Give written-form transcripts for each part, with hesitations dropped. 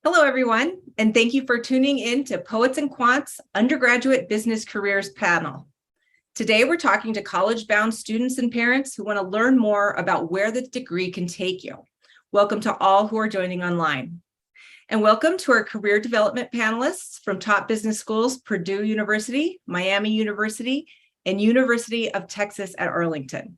Hello, everyone, and thank you for tuning in to Poets and Quants Undergraduate Business Careers panel. Today, we're talking to college-bound students and parents who want to learn more about where the degree can take you. Welcome to all who are joining online. And welcome to our career development panelists from top business schools, Purdue University, Miami University, and University of Texas at Arlington.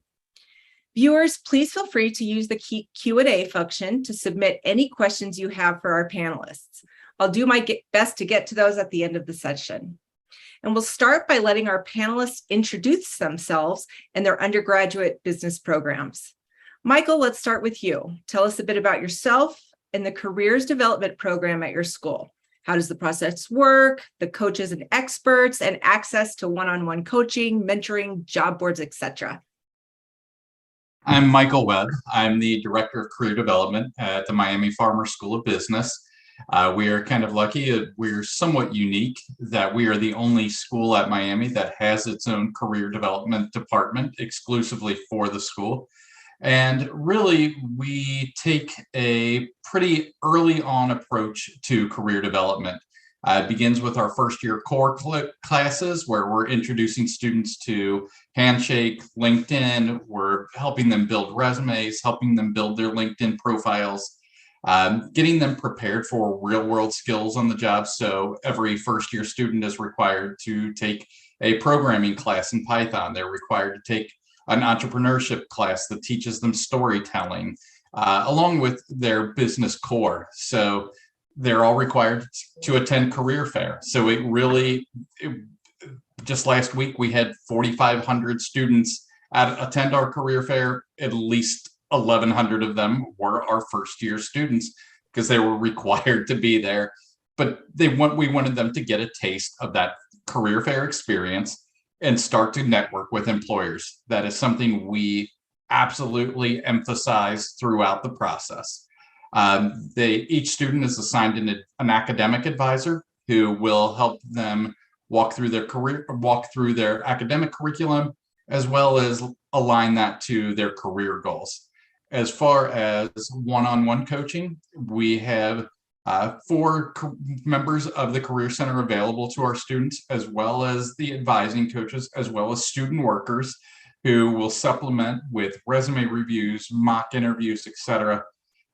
Viewers, please feel free to use the Q&A function to submit any questions you have for our panelists. I'll do my best to get to those at the end of the session. And we'll start by letting our panelists introduce themselves and their undergraduate business programs. Michael, let's start with you. Tell us a bit about yourself and the careers development program at your school. How does the process work, the coaches and experts, and access to one-on-one coaching, mentoring, job boards, etc.? I'm Michael Webb. I'm the Director of Career Development at the Miami Farmer School of Business. We are kind of lucky. We're somewhat unique that we are the only school at Miami that has its own career development department exclusively for the school. And really, we take a pretty early on approach to career development. It begins with our first year core classes where we're introducing students to Handshake, LinkedIn. We're helping them build resumes, helping them build their LinkedIn profiles, getting them prepared for real world skills on the job. So every first year student is required to take a programming class in Python. They're required to take an entrepreneurship class that teaches them storytelling, along with their business core. So they're all required to attend career fair. So just last week, we had 4,500 students attend our career fair. At least 1,100 of them were our first year students because they were required to be there. But we wanted them to get a taste of that career fair experience and start to network with employers. That is something we absolutely emphasize throughout the process. Each student is assigned an academic advisor who will help them walk through their academic curriculum, as well as align that to their career goals. As far as one-on-one coaching, we have 4 members of the Career Center available to our students, as well as the advising coaches, as well as student workers who will supplement with resume reviews, mock interviews, etc.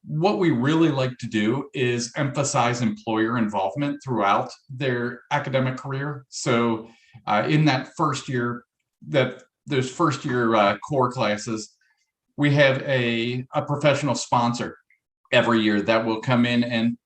What we really like to do is emphasize employer involvement throughout their academic career. So in that first year, those first year core classes, we have a professional sponsor every year that will come in and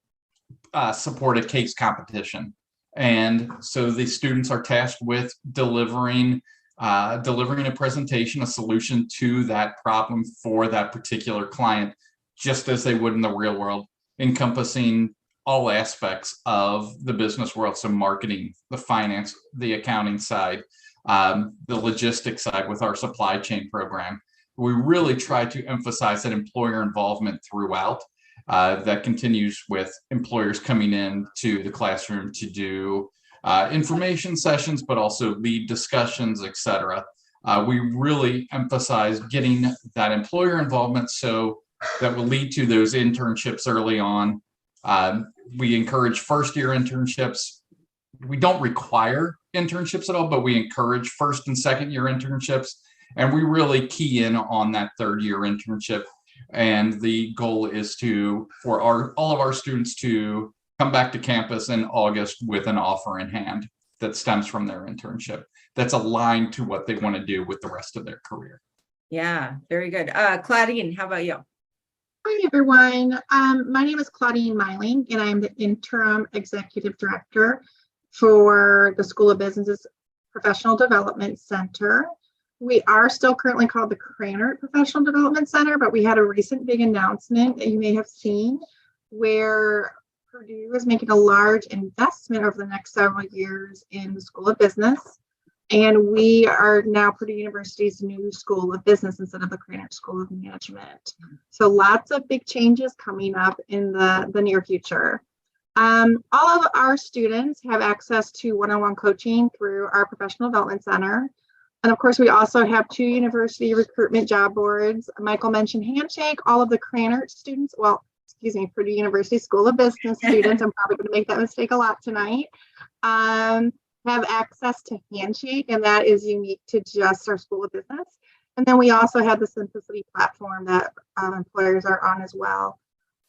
support a case competition. And so the students are tasked with delivering a presentation, a solution to that problem for that particular client, just as they would in the real world, encompassing all aspects of the business world. So marketing, the finance, the accounting side, the logistics side with our supply chain program. We really try to emphasize that employer involvement throughout. That continues with employers coming in to the classroom to do information sessions, but also lead discussions, etc. We really emphasize getting that employer involvement so that will lead to those internships early on. We encourage first-year internships. We don't require internships at all, but we encourage first and second-year internships. And we really key in on that third-year internship. And the goal is for all of our students to come back to campus in August with an offer in hand that stems from their internship that's aligned to what they want to do with the rest of their career. Yeah, very good. Claudine, how about you? Hi, everyone. My name is Claudine Myling, and I'm the Interim Executive Director for the School of Business's Professional Development Center. We are still currently called the Krannert Professional Development Center, but we had a recent big announcement that you may have seen where Purdue is making a large investment over the next several years in the School of Business. And we are now Purdue University's new School of Business instead of the Krannert School of Management. So lots of big changes coming up in the near future. All of our students have access to one-on-one coaching through our Professional Development Center. And of course, we also have 2 university recruitment job boards. Michael mentioned Handshake. All of the Krannert students, well, Purdue University School of Business students, I'm probably going to make that mistake a lot tonight, have access to Handshake, and that is unique to just our School of Business. And then we also have the Simplicity platform that employers are on as well.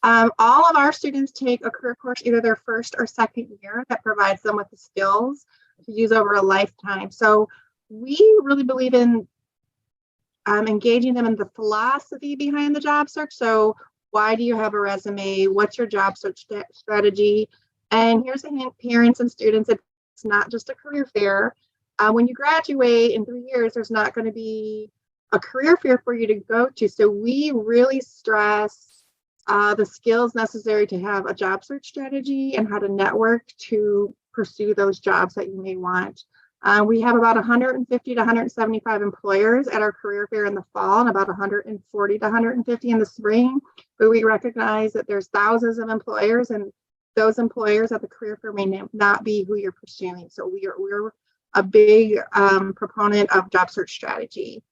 All of our students take a career course, either their first or second year, that provides them with the skills to use over a lifetime. So we really believe in engaging them in the philosophy behind the job search. So why do you have a resume? What's your job search strategy? And here's a hint, parents and students, it's not just a career fair. When you graduate in 3 years, there's not going to be a career fair for you to go to. So we really stress the skills necessary to have a job search strategy and how to network to pursue those jobs that you may want. We have about 150 to 175 employers at our career fair in the fall and about 140 to 150 in the spring. But we recognize that there's thousands of employers, and those employers at the career fair may not be who you're pursuing. So we're a big proponent of job search strategy.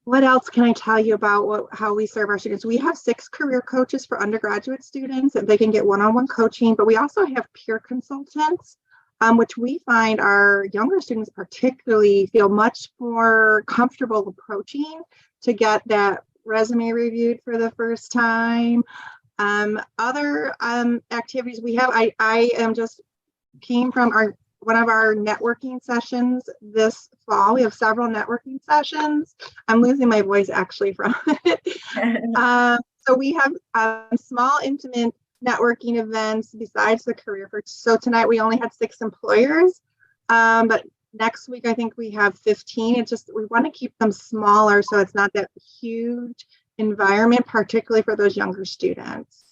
What else can I tell you about how we serve our students? We have 6 career coaches for undergraduate students, and they can get one-on-one coaching, but we also have peer consultants, which we find our younger students particularly feel much more comfortable approaching to get that resume reviewed for the first time. Other activities we have, I am just came from one of our networking sessions this fall. We have several networking sessions. I'm losing my voice actually from it. So we have small, intimate networking events besides the career fair. So tonight we only had 6 employers, but next week I think we have 15. It's just we want to keep them smaller so it's not that huge environment, particularly for those younger students.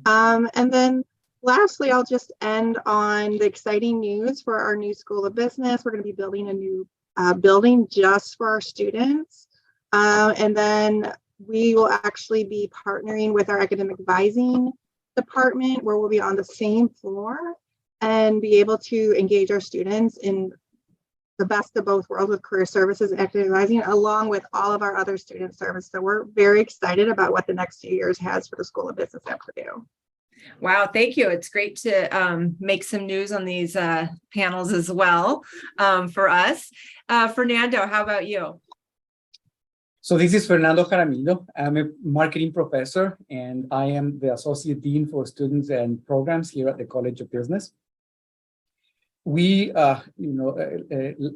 And then lastly, I'll just end on the exciting news for our new School of Business. We're going to be building a new building just for our students. And then we will actually be partnering with our academic advising department, where we'll be on the same floor and be able to engage our students in the best of both worlds with career services and academic advising, along with all of our other student service. So we're very excited about what the next few years has for the School of Business at Purdue. Wow, thank you. It's great to make some news on these panels as well for us. Fernando, how about you? So this is Fernando Jaramillo. I'm a marketing professor, and I am the Associate Dean for Students and Programs here at the College of Business. We,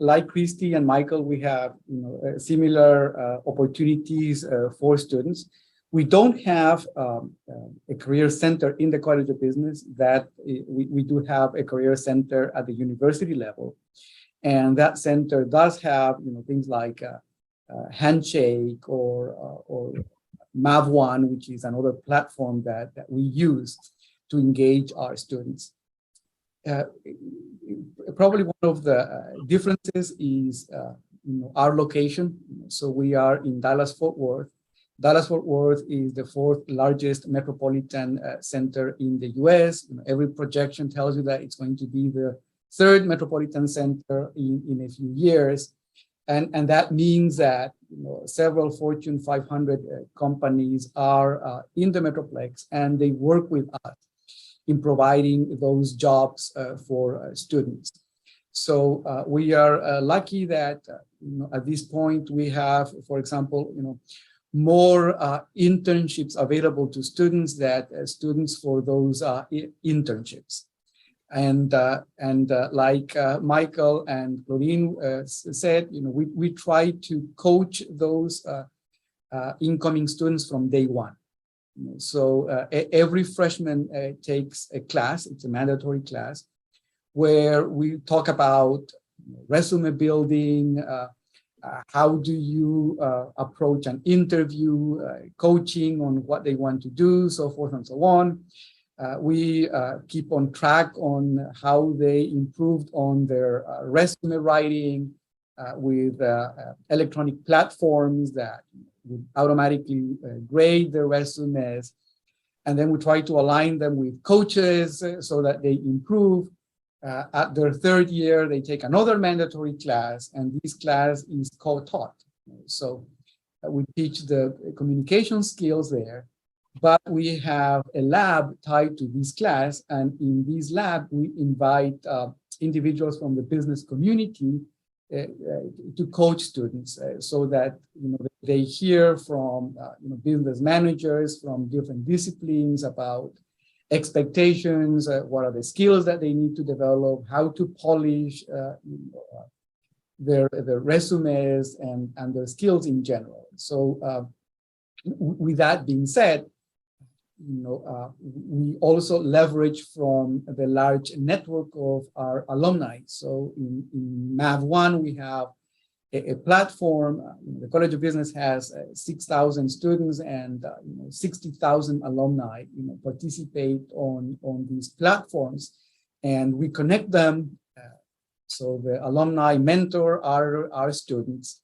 like Christy and Michael, we have similar opportunities for students. We don't have a career center in the College of Business. That we do have a career center at the university level, and that center does have things like Handshake or MAV1, which is another platform that we use to engage our students. Probably one of the differences is our location. So we are in Dallas-Fort Worth. Dallas-Fort Worth is the 4th largest metropolitan center in the U.S. Every projection tells you that it's going to be the 3rd metropolitan center in a few years. And that means that several Fortune 500 companies are in the Metroplex, and they work with us in providing those jobs for students. So we are lucky that at this point we have, for example, more internships available to students that students for those internships. And like Michael and Claudine said, we try to coach those incoming students from day one. So every freshman takes a class, it's a mandatory class, where we talk about resume building, how do you approach an interview, coaching on what they want to do, so forth and so on. We keep on track on how they improved on their resume writing with electronic platforms that would automatically grade their resumes. And then we try to align them with coaches so that they improve. At their 3rd year, they take another mandatory class, and this class is co-taught. So We teach the communication skills there, but we have a lab tied to this class. And in this lab, we invite individuals from the business community to coach students so that they hear from business managers from different disciplines about expectations, what are the skills that they need to develop, how to polish their resumes and their skills in general. So with that being said, we also leverage from the large network of our alumni. So in MAV1, we have a platform. The College of Business has 6,000 students and 60,000 alumni participate on these platforms, and we connect them. So the alumni mentor our students.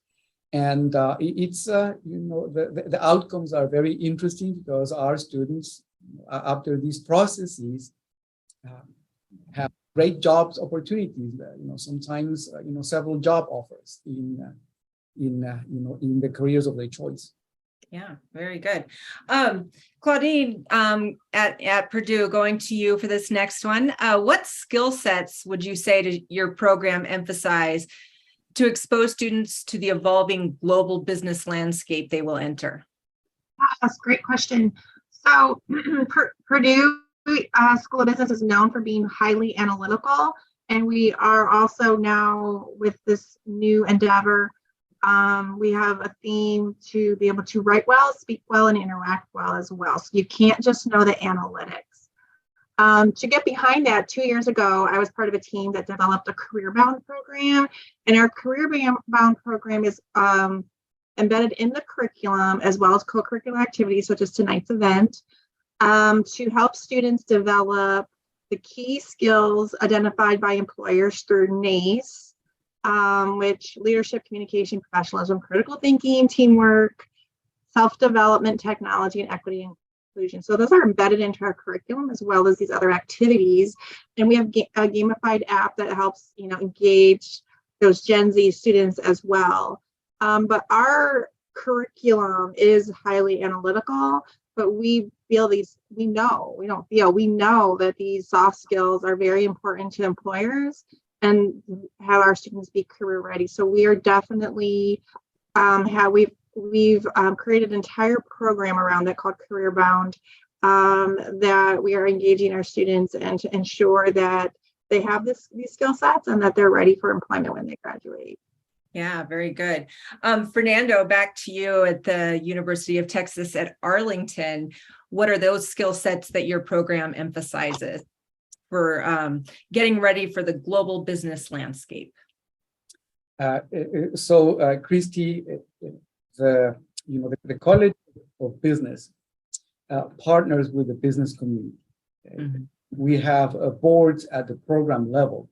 And it's, the outcomes are very interesting because our students, after these processes, have great jobs opportunities. Sometimes, several job offers in the careers of their choice. Yeah, very good. Claudine, at Purdue, going to you for this next one. What skill sets would you say to your program emphasize to expose students to the evolving global business landscape they will enter? That's a great question. So Purdue School of Business is known for being highly analytical, and we are also now with this new endeavor, we have a theme to be able to write well, speak well, and interact well as well. So you can't just know the analytics. To get behind that, 2 years ago, I was part of a team that developed a career-bound program, and our career-bound program is embedded in the curriculum as well as co-curricular activities, such as tonight's event, to help students develop the key skills identified by employers through NACE, which leadership, communication, professionalism, critical thinking, teamwork, self-development, technology, and equity and inclusion. So those are embedded into our curriculum as well as these other activities. And we have a gamified app that helps, engage those Gen Z students as well. But our curriculum is highly analytical, but we know that these soft skills are very important to employers and have our students be career ready. So we are definitely we've created an entire program around that called Career Bound, that we are engaging our students and to ensure that they have these skill sets and that they're ready for employment when they graduate. Yeah, very good. Fernando, back to you at the University of Texas at Arlington. What are those skill sets that your program emphasizes for getting ready for the global business landscape? Christy, the College of Business partners with the business community. Mm-hmm. We have boards at the program level,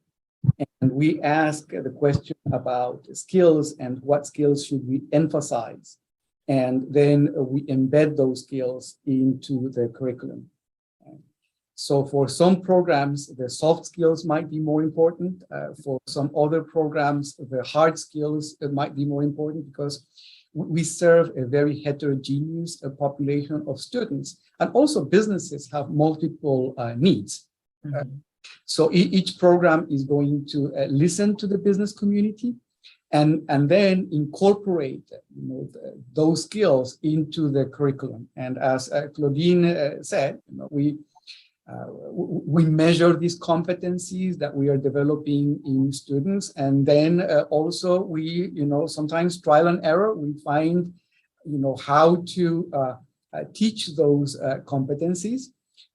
and we ask the question about skills and what skills should we emphasize, and then we embed those skills into the curriculum. So for some programs, the soft skills might be more important. For some other programs, the hard skills might be more important because we serve a very heterogeneous population of students, and also businesses have multiple needs. Mm-hmm. So each program is going to listen to the business community and then incorporate those skills into the curriculum. And as Claudine said, we measure these competencies that we are developing in students, and then also we, sometimes trial and error, we find, how to teach those competencies,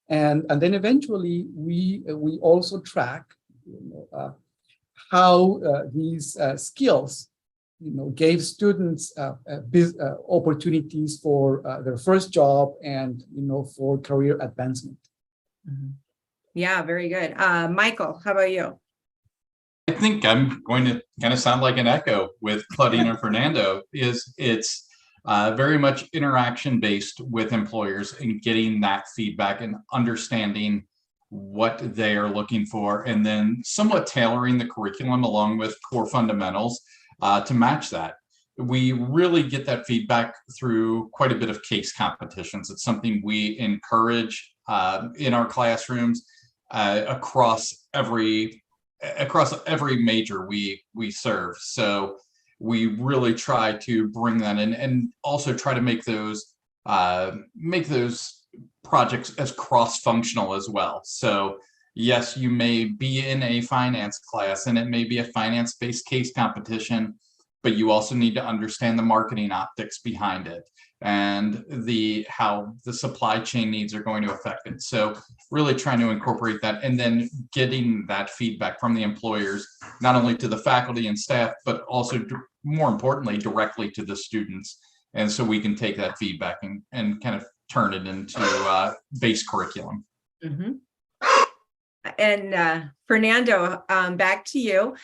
and then eventually we also track, how these skills, gave students opportunities for their first job and for career advancement. Mm-hmm. Yeah, very good. Michael, how about you? I think I'm going to kind of sound like an echo with Claudine and Fernando. It's very much interaction based with employers and getting that feedback and understanding what they are looking for, and then somewhat tailoring the curriculum along with core fundamentals to match that. we really get that feedback through quite a bit of case competitions. It's something we encourage in our classrooms across every major we serve. So we really try to bring that in, and also try to make those projects as cross-functional as well. So yes, you may be in a finance class and it may be a finance-based case competition, but you also need to understand the marketing optics behind it and how the supply chain needs are going to affect it. So really trying to incorporate that, and then getting that feedback from the employers, not only to the faculty and staff, but also more importantly, directly to the students. And so we can take that feedback and kind of turn it into base curriculum. Mm-hmm. And Fernando, back to you.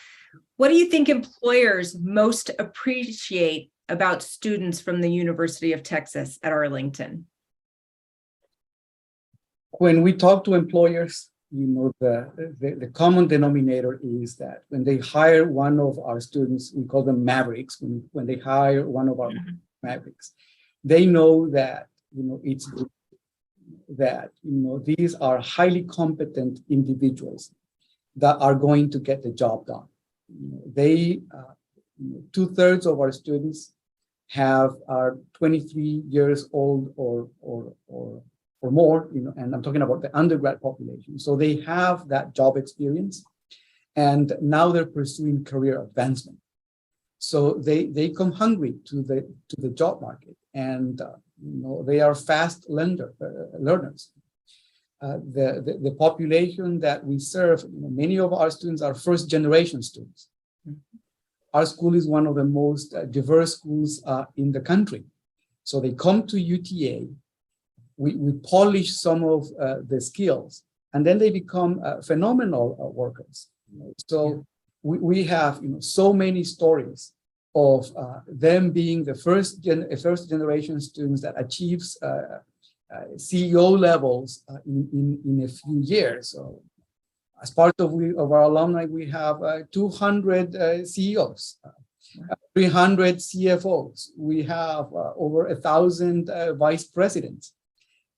What do you think employers most appreciate about students from the University of Texas at Arlington? When we talk to employers, the common denominator is that when they hire one of our students, we call them Mavericks. When they hire one of our Mavericks, they know that it's that these are highly competent individuals that are going to get the job done. They 2/3 of our students are 23 years old or more, and I'm talking about the undergrad population. So they have that job experience, and now they're pursuing career advancement. So they come hungry to the job market, and they are fast learners. The population that we serve, many of our students are first generation students. Our school is one of the most diverse schools in the country. So they come to UTA, we polish some of the skills, and then they become phenomenal workers. So we have so many stories of them being the first generation students that achieves CEO levels in a few years. So as part of our alumni, we have 200 CEOs, 300 CFOs. We have over 1,000 vice presidents.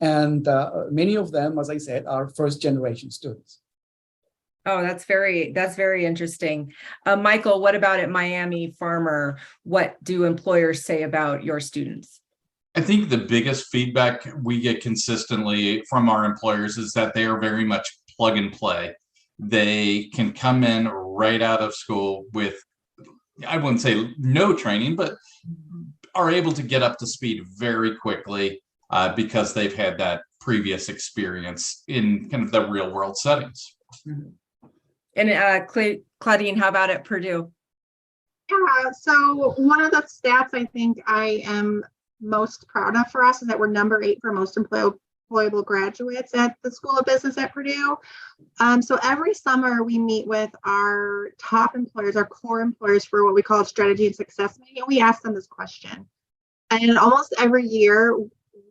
And many of them, as I said, are first generation students. Oh, that's very interesting. Michael, what about at Miami Farmer? What do employers say about your students? I think the biggest feedback we get consistently from our employers is that they are very much plug and play. They can come in right out of school with, I wouldn't say no training, but are able to get up to speed very quickly because they've had that previous experience in kind of the real world settings. And Claudine, how about at Purdue? Yeah, so one of the stats I think I am most proud of for us is that we're number 8 for most employable graduates at the School of Business at Purdue. So every summer we meet with our top employers, our core employers, for what we call a strategy and success meeting, and we ask them this question. And almost every year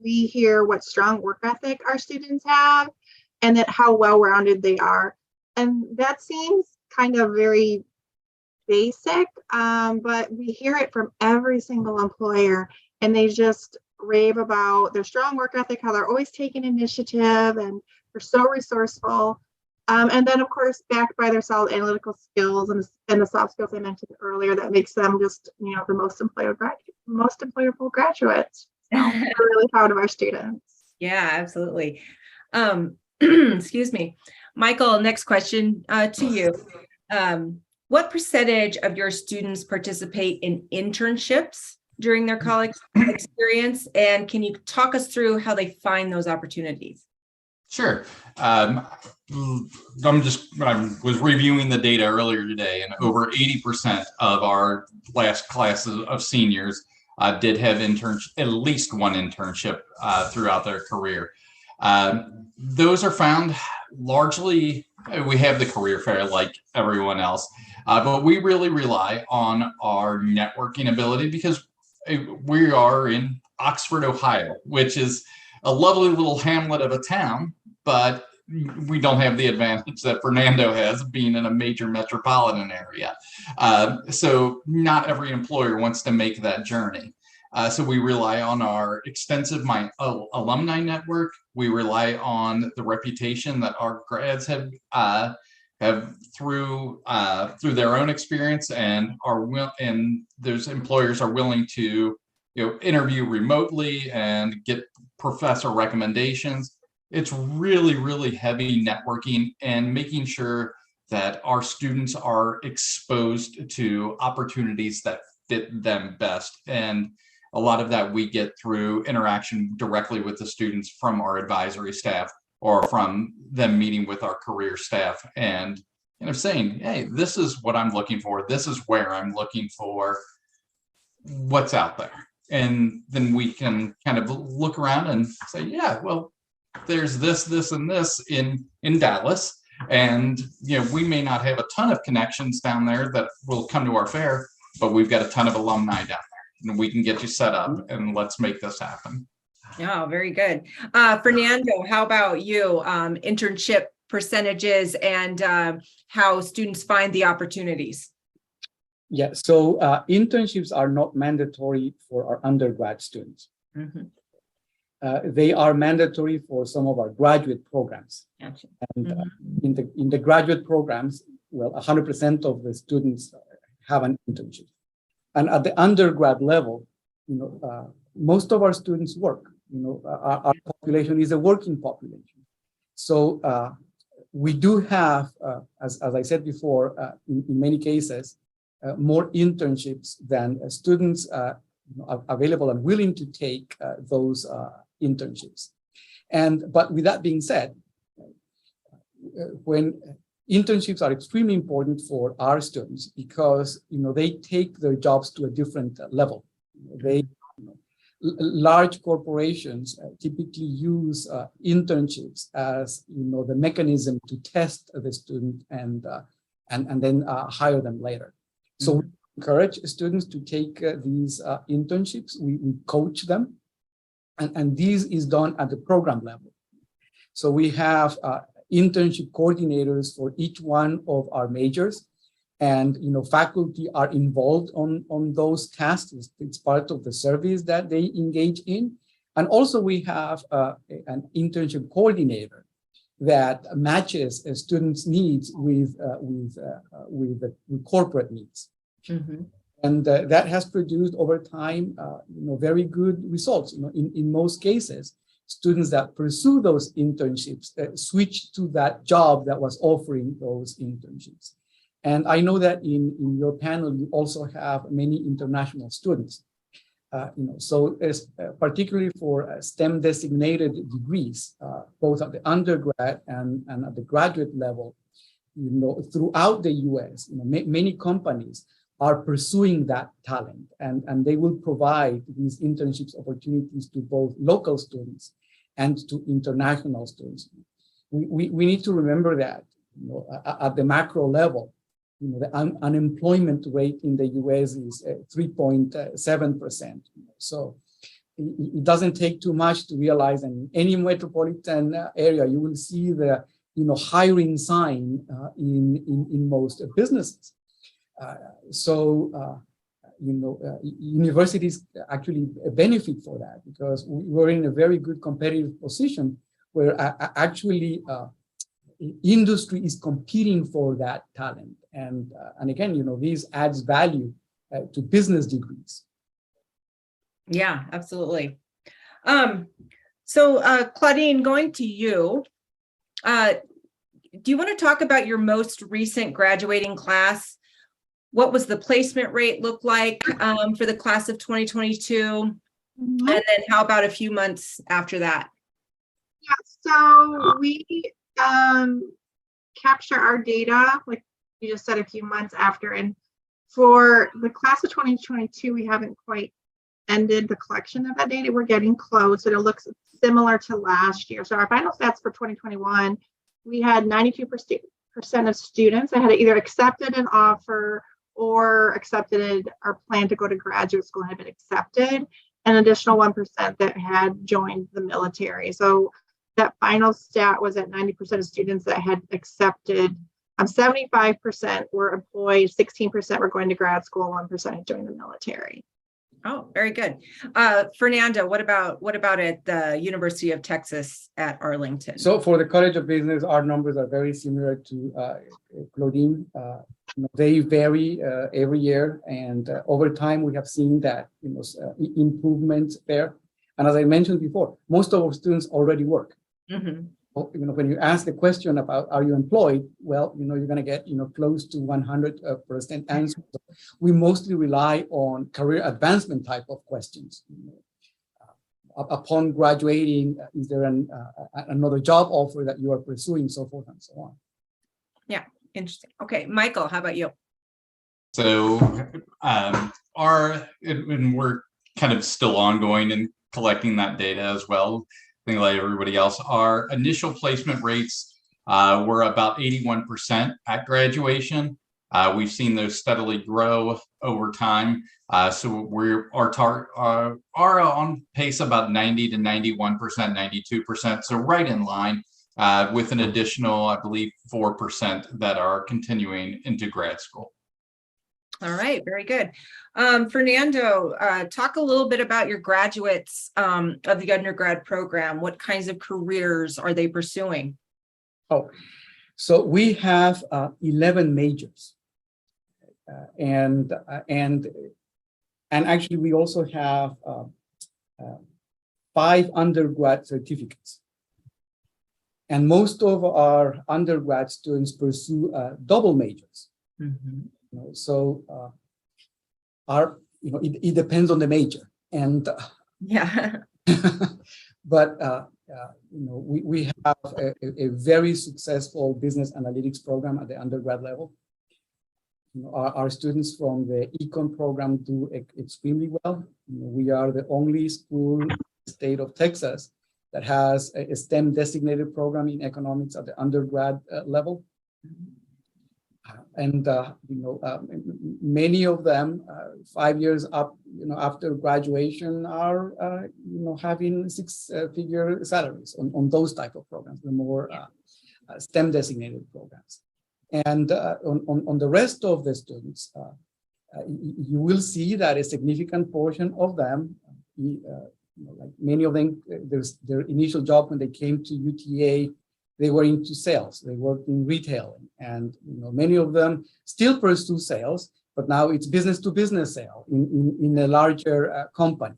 we hear what strong work ethic our students have and that how well-rounded they are. And that seems kind of very basic, but we hear it from every single employer, and they just rave about their strong work ethic, how they're always taking initiative and they're so resourceful. And then, of course, backed by their solid analytical skills and the soft skills I mentioned earlier, that makes them just, the most employable graduates. So we're really proud of our students. Yeah, absolutely. Excuse me. Michael, next question to you. What percentage of your students participate in internships during their college experience? And can you talk us through how they find those opportunities? Sure. I was reviewing the data earlier today, and over 80% of our last classes of seniors did have at least one internship throughout their career. Those are found largely, we have the career fair like everyone else, but we really rely on our networking ability because we are in Oxford, Ohio, which is a lovely little hamlet of a town, but we don't have the advantage that Fernando has, being in a major metropolitan area. So not every employer wants to make that journey. So we rely on our extensive alumni network. We rely on the reputation that our grads have through their own experience, and those employers are willing to interview remotely and get professor recommendations. It's really, really heavy networking and making sure that our students are exposed to opportunities that fit them best. And a lot of that we get through interaction directly with the students from our advisory staff, or from them meeting with our career staff and saying, hey, this is what I'm looking for. This is where I'm looking for. What's out there? And then we can kind of look around and say, yeah, well, there's this, and this in Dallas. And, we may not have a ton of connections down there that will come to our fair, but we've got a ton of alumni down there, and we can get you set up, and let's make this happen. Yeah, very good. Fernando, how about you? Internship percentages and how students find the opportunities. Yeah, so internships are not mandatory for our undergrad students. Mm-hmm. They are mandatory for some of our graduate programs. Gotcha. And Mm-hmm. in the graduate programs, well, 100% of the students have an internship. And at the undergrad level, most of our students work. Our population is a working population. So we do have, as I said before, in many cases, more internships than students are available and willing to take those internships. But with that being said, when internships are extremely important for our students, because they take their jobs to a different level. Large corporations typically use internships as the mechanism to test the student and then hire them later. So we encourage students to take these internships. We coach them, and this is done at the program level. So we have internship coordinators for each one of our majors, and faculty are involved on those tasks. It's part of the service that they engage in. And also we have an internship coordinator that matches a student's needs with corporate needs. Mm-hmm. And that has produced over time, very good results. In most cases, students that pursue those internships switch to that job that was offering those internships. And I know that in your panel, you also have many international students. So particularly for STEM designated degrees, both at the undergrad and at the graduate level, throughout the US, many companies are pursuing that talent, and they will provide these internships opportunities to both local students and to international students. We need to remember that at the macro level, the unemployment rate in the US is 3.7%. So it doesn't take too much to realize, and in any metropolitan area, you will see the hiring sign in most businesses. Universities actually benefit for that, because we're in a very good competitive position where actually industry is competing for that talent. And again, this adds value to business degrees. Yeah, absolutely. So Claudine, going to you, do you want to talk about your most recent graduating class? What was the placement rate look like for the class of 2022? Mm-hmm. And then how about a few months after that? Yeah, so we capture our data, like you just said, a few months after. And for the class of 2022, we haven't quite ended the collection of that data. We're getting close, and it looks similar to last year. So our final stats for 2021, we had 92% of students that had either accepted an offer or accepted our plan to go to graduate school and had been accepted, an additional 1% that had joined the military. So that final stat was at 90% of students that had accepted. 75% were employed, 16% were going to grad school, 1% had joined the military. Oh, very good. Fernando, what about at the University of Texas at Arlington? So for the College of Business, our numbers are very similar to Claudine. They vary every year, and over time we have seen that improvements there. And as I mentioned before, most of our students already work. Mm-hmm. When you ask the question about are you employed, well, you're going to get close to 100% answer. So we mostly rely on career advancement type of questions. Upon graduating, is there another job offer that you are pursuing, so forth and so on. Yeah, interesting. Okay, Michael, how about you? So we're kind of still ongoing and collecting that data as well. I think like everybody else, our initial placement rates were about 81% at graduation. We've seen those steadily grow over time. So we're are on pace about 90 to 91%, 92%. So right in line with an additional, I believe, 4% that are continuing into grad school. All right, very good. Fernando, talk a little bit about your graduates of the undergrad program. What kinds of careers are they pursuing? Oh, so we have 11 majors, and actually we also have 5 undergrad certificates. And most of our undergrad students pursue double majors. Mm-hmm. So it depends on the major, and yeah. But we have a very successful business analytics program at the undergrad level. Our students from the econ program do extremely well. We are the only school in the state of Texas that has a STEM designated program in economics at the undergrad level. And many of them 5 years up after graduation are having 6-figure salaries on those type of programs, the more STEM designated programs. And on the rest of the students, you will see that a significant portion of them, like many of them, their initial job when they came to UTA, they were into sales, they worked in retail, and many of them still pursue sales, but now it's business to business sale in a larger company.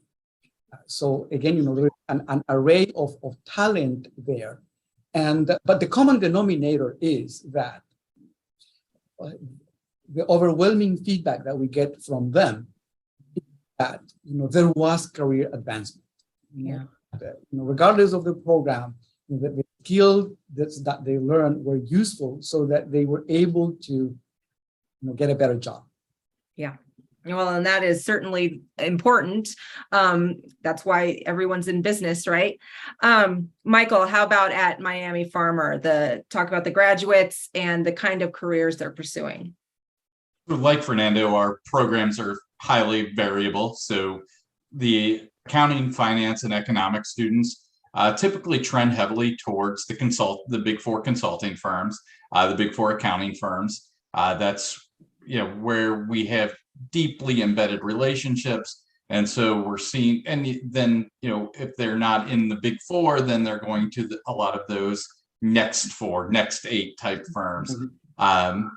So again, there is an array of talent there. But the common denominator is that the overwhelming feedback that we get from them is that there was career advancement. Yeah. Regardless of the program, the skills that they learned were useful so that they were able to get a better job. Yeah. Well, and that is certainly important. That's why everyone's in business, right? Michael, how about at Miami Farmer? Talk about the graduates and the kind of careers they're pursuing. Like Fernando, our programs are highly variable. So the accounting, finance, and economics students typically trend heavily towards the Big Four consulting firms, the Big Four accounting firms. That's where we have deeply embedded relationships, and so we're seeing. And then if they're not in the Big Four, then they're going to a lot of those next 8 type firms. Mm-hmm.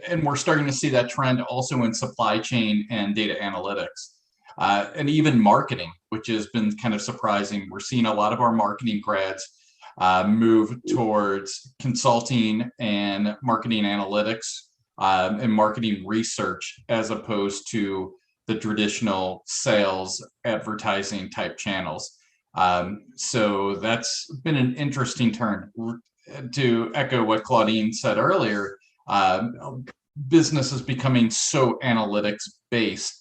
And we're starting to see that trend also in supply chain and data analytics. And even marketing, which has been kind of surprising. We're seeing a lot of our marketing grads move towards consulting and marketing analytics and marketing research, as opposed to the traditional sales advertising type channels. So that's been an interesting turn. To echo what Claudine said earlier, business is becoming so analytics based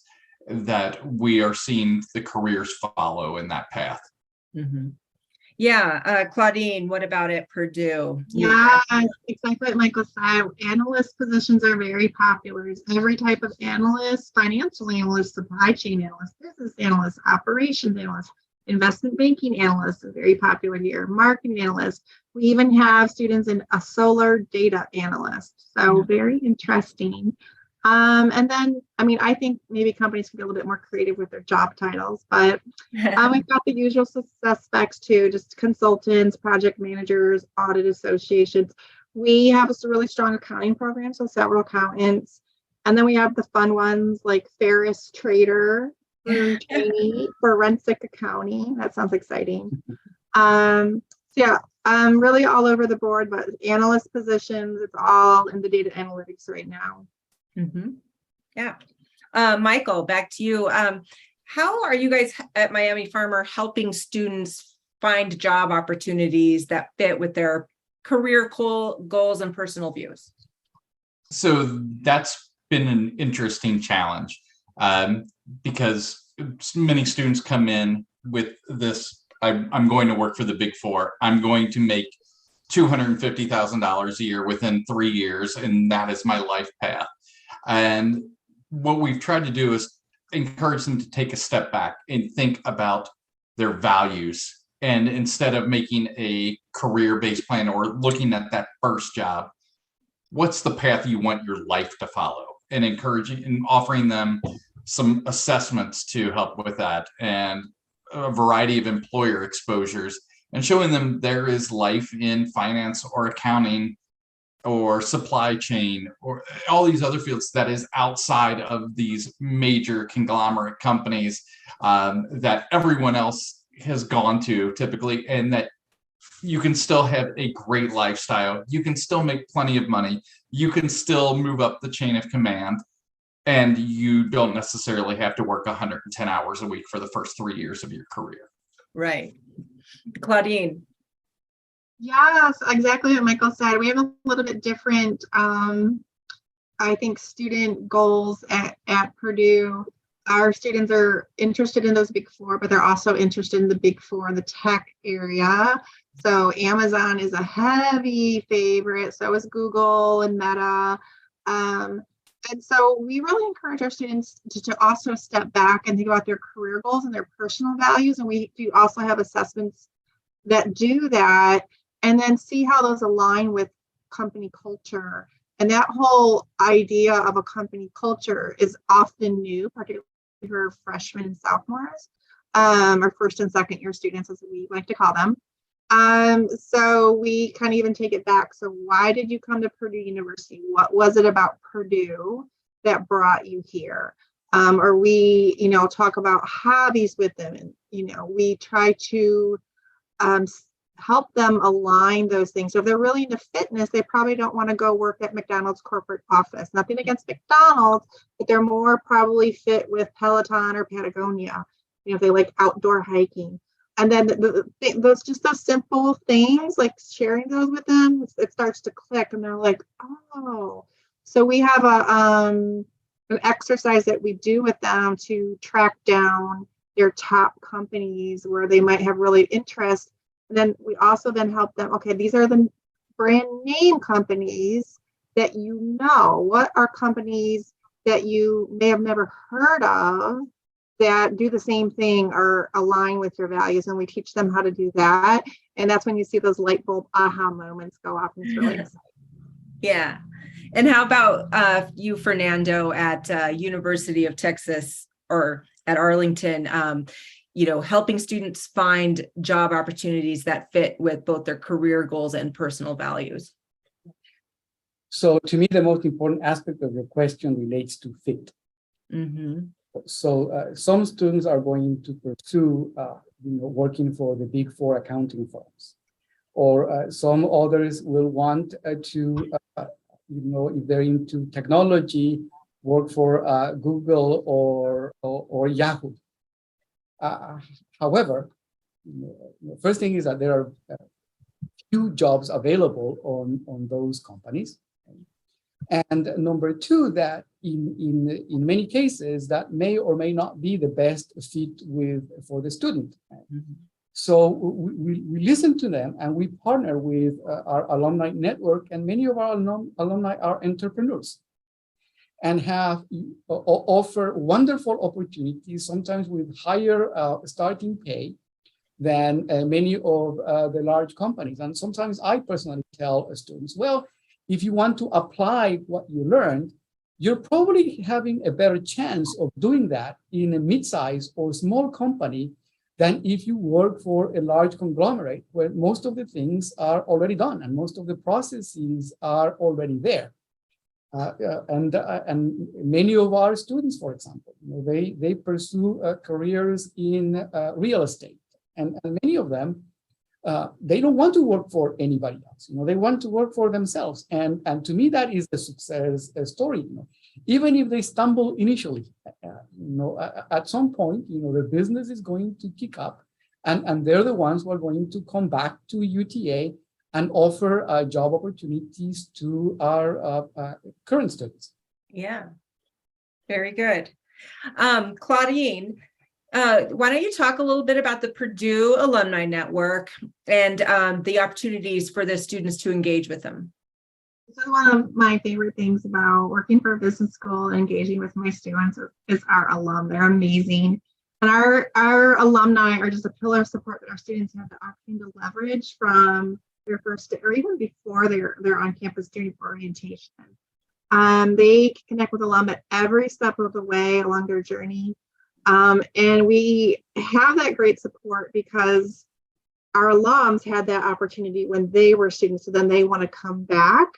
that we are seeing the careers follow in that path. Mm-hmm. Yeah, Claudine, what about at Purdue? Yeah, exactly what Michael said. Analyst positions are very popular. It's every type of analyst, financial analyst, supply chain analyst, business analyst, operations analyst, Investment banking analyst is very popular here. Marketing analyst. We even have students in a solar data analyst. So very interesting. And then, I mean, I think maybe companies can be a little bit more creative with their job titles, but we've got the usual suspects too, just consultants, project managers, audit associations. We have a really strong accounting program, so several accountants. And then we have the fun ones like Ferris Trader, trainee, forensic accounting. That sounds exciting. So yeah, really all over the board, but analyst positions, it's all in the data analytics right now. Yeah. Michael, back to you. How are you guys at Miami Farmer helping students find job opportunities that fit with their career goals and personal views? So that's been an interesting challenge because many students come in with this, I'm going to work for the Big Four. I'm going to make $250,000 a year within 3 years, and that is my life path. And what we've tried to do is encourage them to take a step back and think about their values. And instead of making a career-based plan or looking at that first job, what's the path you want your life to follow? And encouraging and offering them some assessments to help with that, and a variety of employer exposures, and showing them there is life in finance or accounting or supply chain or all these other fields that is outside of these major conglomerate companies that everyone else has gone to typically, and that you can still have a great lifestyle. You can still make plenty of money. You can still move up the chain of command, and you don't necessarily have to work 110 hours a week for the first 3 years of your career. Right. Claudine. Yes, exactly what Michael said. We have a little bit different, I think, student goals at Purdue. Our students are interested in those Big Four, but they're also interested in the Big Four in the tech area. So Amazon is a heavy favorite. So is Google and Meta. And so we really encourage our students to also step back and think about their career goals and their personal values. And we do also have assessments that do that, and then see how those align with company culture. And that whole idea of a company culture is often new, particularly for freshmen and sophomores, or first and second year students, as we like to call them. So we kind of even take it back. So why did you come to Purdue University? What was it about Purdue that brought you here? Or we, talk about hobbies with them, and, we try to help them align those things. So if they're really into fitness, they probably don't want to go work at McDonald's corporate office. Nothing against McDonald's, but they're more probably fit with Peloton or Patagonia, if they like outdoor hiking. And then those simple things, like sharing those with them, it starts to click, and they're like, oh. So we have an exercise that we do with them to track down their top companies where they might have really interest. And then we also then help them, okay, these are the brand name companies that what are companies that you may have never heard of that do the same thing or align with your values, and we teach them how to do that. And that's when you see those light bulb aha moments go off, and it's really exciting. Yeah. And how about you, Fernando, at University of Texas or at Arlington, helping students find job opportunities that fit with both their career goals and personal values? So to me, the most important aspect of your question relates to fit. Mm-hmm. So some students are going to pursue, working for the Big Four accounting firms, or some others will want to, if they're into technology, work for Google or Yahoo. However, first thing is that there are few jobs available on those companies. And number two, that in many cases that may or may not be the best fit for the student. Mm-hmm. So we listen to them, and we partner with our alumni network, and many of our alumni are entrepreneurs and have offer wonderful opportunities, sometimes with higher starting pay, than many of the large companies. And sometimes I personally tell students, well, if you want to apply what you learned, you're probably having a better chance of doing that in a mid-sized or small company than if you work for a large conglomerate where most of the things are already done and most of the processes are already there. And many of our students, for example, they pursue careers in real estate, and many of them they don't want to work for anybody else. They want to work for themselves, and to me that is a success story. Even if they stumble initially, at some point, the business is going to kick up, and they're the ones who are going to come back to UTA and offer job opportunities to our current students. Yeah, very good. Claudine, why don't you talk a little bit about the Purdue Alumni Network and the opportunities for the students to engage with them? This is one of my favorite things about working for a business school and engaging with my students is our alum. They're amazing. And our alumni are just a pillar of support that our students have the opportunity to leverage from their first or even before they're on campus doing orientation. They connect with alum at every step of the way along their journey. And we have that great support because our alums had that opportunity when they were students, so then they want to come back.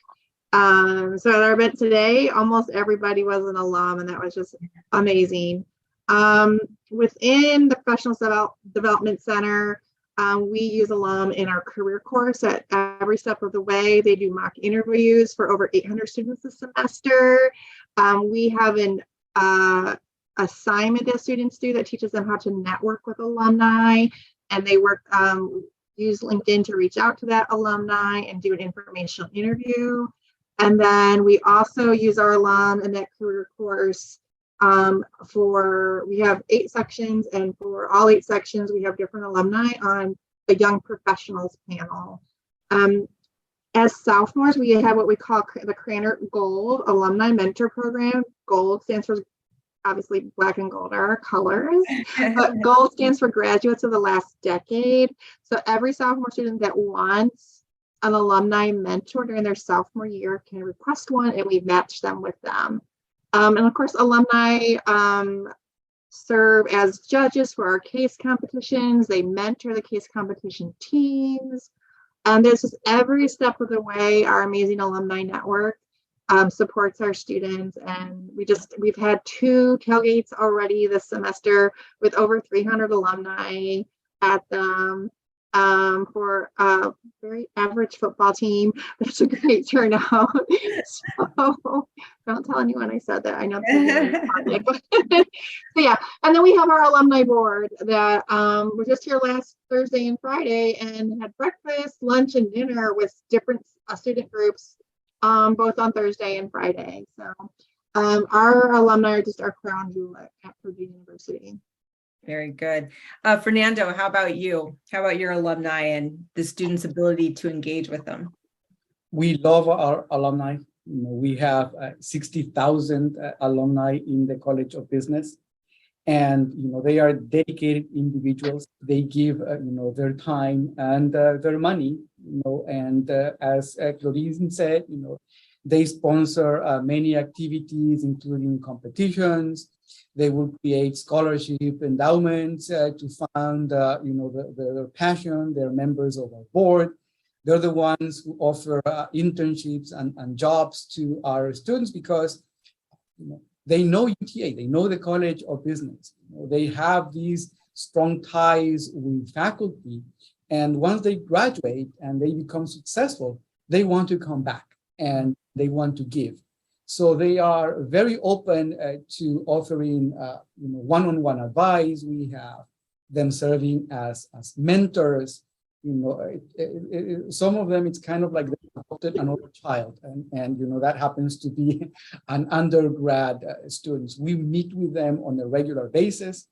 So at our event today, almost everybody was an alum, and that was just amazing. Within the Professional Development Center, we use alum in our career course at every step of the way. They do mock interviews for over 800 students this semester. We have an assignment that students do that teaches them how to network with alumni, and they use LinkedIn to reach out to that alumni and do an informational interview. And then we also use our alum in that career course we have 8 sections, and for all 8 sections, we have different alumni on the Young Professionals panel. As sophomores, we have what we call the Krannert Gold Alumni Mentor Program. Gold stands for, obviously, black and gold are our colors, but gold stands for graduates of the last decade. So every sophomore student that wants an alumni mentor during their sophomore year can request one, and we match them with them. And of course, alumni serve as judges for our case competitions. They mentor the case competition teams. There's just every step of the way, our amazing alumni network supports our students. And we've had 2 tailgates already this semester with over 300 alumni at them. For a very average football team, that's a great turnout. So don't tell anyone I said that. I know so yeah. And then we have our alumni board that were just here last Thursday and Friday and had breakfast, lunch, and dinner with different student groups, both on Thursday and Friday. So our alumni are just our crown jewel at Purdue University. Very good. Fernando, how about you? How about your alumni and the students' ability to engage with them? We love our alumni. We have 60,000 alumni in the College of Business, and they are dedicated individuals. They give their time and their money. And as Claudine said, they sponsor many activities, including competitions. They will create scholarship endowments to fund, their passion. They're members of our board. They're the ones who offer internships and jobs to our students because they know UTA, they know the College of Business. They have these strong ties with faculty. And once they graduate and they become successful, they want to come back and they want to give. So they are very open to offering one-on-one advice. We have them serving as mentors. Some of them, it's kind of like they adopted another child, and that happens to be an undergrad students. We meet with them on a regular basis.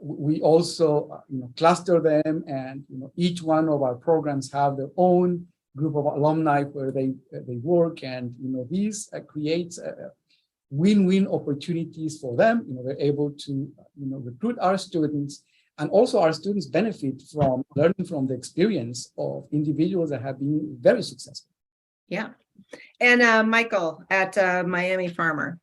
We also cluster them, and each one of our programs have their own group of alumni where they work, and these creates win-win opportunities for them. They're able to recruit our students, And also our students benefit from learning from the experience of individuals that have been very successful. Yeah. And Michael at Miami Farmer.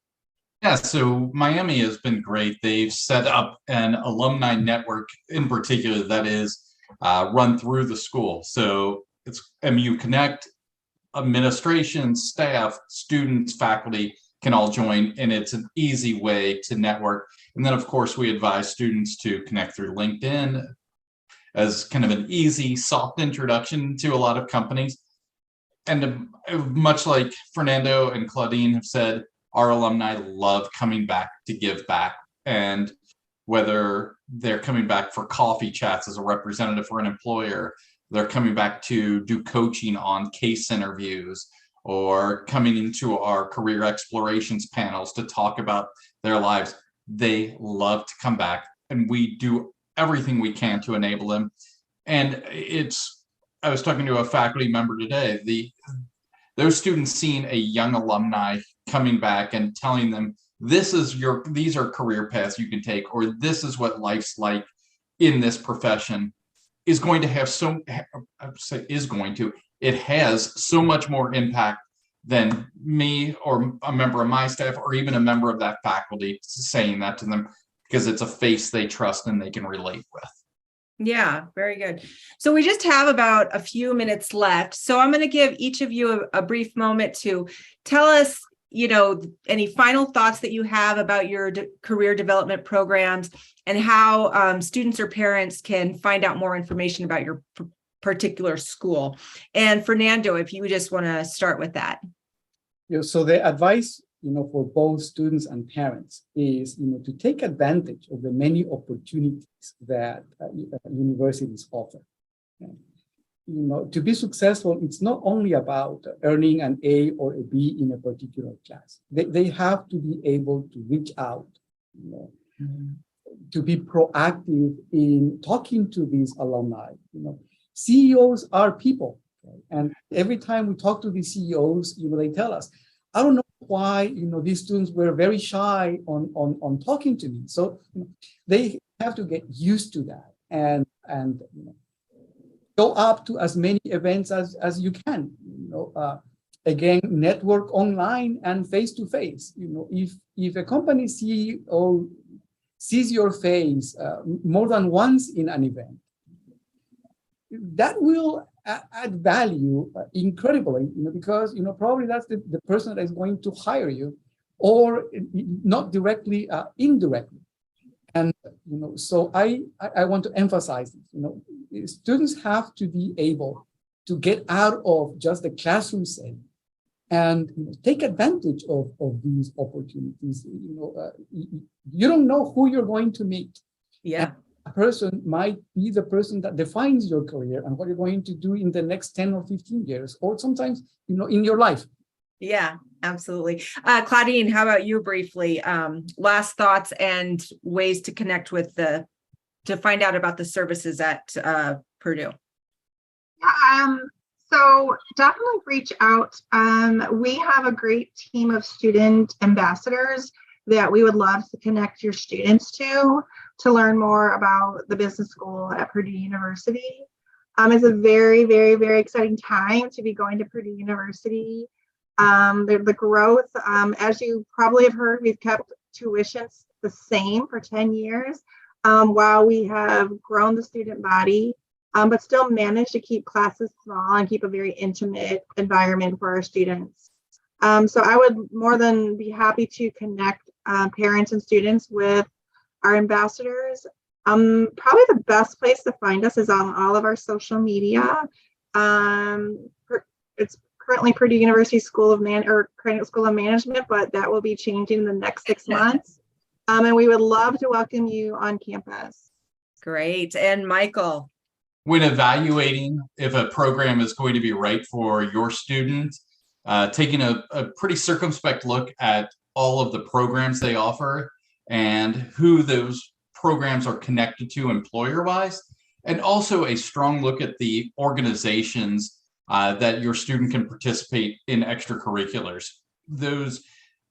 Yeah, so Miami has been great. They've set up an alumni network in particular that is run through the school. So it's MU Connect, administration, staff, students, faculty can all join, and it's an easy way to network. And then, of course, we advise students to connect through LinkedIn as kind of an easy, soft introduction to a lot of companies. And much like Fernando and Claudine have said, our alumni love coming back to give back. And whether they're coming back for coffee chats as a representative for an employer, they're coming back to do coaching on case interviews, or coming into our career explorations panels to talk about their lives. They love to come back, and we do everything we can to enable them. And I was talking to a faculty member today, those students seeing a young alumni coming back and telling them, these are career paths you can take, or this is what life's like in this profession, is going to have it has so much more impact than me or a member of my staff or even a member of that faculty saying that to them, because it's a face they trust and they can relate with. Yeah, very good. So we just have about a few minutes left. So I'm going to give each of you a brief moment to tell us, any final thoughts that you have about your career development programs and how students or parents can find out more information about your particular school. And Fernando, if you just want to start with that. So the advice, for both students and parents is, to take advantage of the many opportunities that universities offer. To be successful, it's not only about earning an A or a B in a particular class. They have to be able to reach out, to be proactive in talking to these alumni. CEOs are people, right? And every time we talk to the CEOs, they tell us, I don't know why, these students were very shy on talking to me. So they have to get used to that and go up to as many events as you can. Again, network online and face to face. If a company CEO sees your face more than once in an event, that will add value incredibly, because probably that's the person that is going to hire you, or not directly, indirectly. And so I want to emphasize this. Students have to be able to get out of just the classroom setting and take advantage of these opportunities. You don't know who you're going to meet. Yeah. And a person might be the person that defines your career and what you're going to do in the next 10 or 15 years, or sometimes, in your life. Yeah, absolutely. Claudine, how about you briefly? Last thoughts and ways to connect to find out about the services at Purdue. So definitely reach out. We have a great team of student ambassadors that we would love to connect your students to learn more about the business school at Purdue University. It's a very, very, very exciting time to be going to Purdue University. The growth, as you probably have heard, we've kept tuitions the same for 10 years while we have grown the student body, but still managed to keep classes small and keep a very intimate environment for our students. So I would more than be happy to connect parents and students with our ambassadors. Probably the best place to find us is on all of our social media. It's currently Purdue University Krannert School of Management, but that will be changing in the next 6 months. And we would love to welcome you on campus. Great. And Michael? When evaluating if a program is going to be right for your student, taking a pretty circumspect look at all of the programs they offer and who those programs are connected to employer-wise, and also a strong look at the organizations that your student can participate in extracurriculars. Those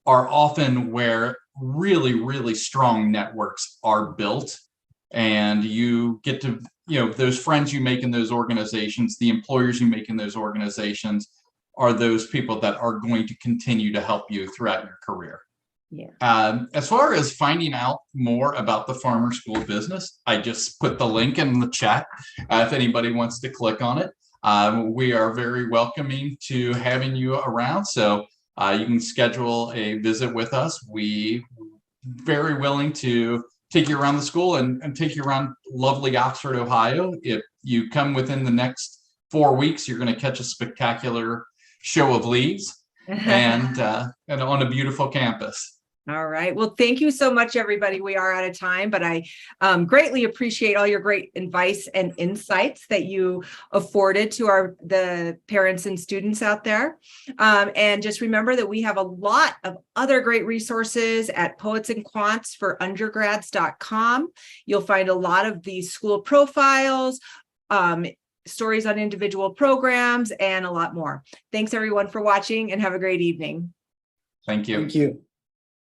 are often where really, really strong networks are built. and you get to, those friends you make in those organizations, the employers you make in those organizations are those people that are going to continue to help you throughout your career. Yeah. As far as finding out more about the Farmer School of Business, I just put the link in the chat if anybody wants to click on it. We are very welcoming to having you around, so you can schedule a visit with us. We very willing to take you around the school and take you around lovely Oxford, Ohio. If you come within the next 4 weeks, you're going to catch a spectacular show of leaves and on a beautiful campus. All right. Well, thank you so much, everybody. We are out of time, but I greatly appreciate all your great advice and insights that you afforded to the parents and students out there. And just remember that we have a lot of other great resources at Poets&Quants for undergrads.com. You'll find a lot of these school profiles, stories on individual programs, and a lot more. Thanks, everyone, for watching, and have a great evening. Thank you. Thank you.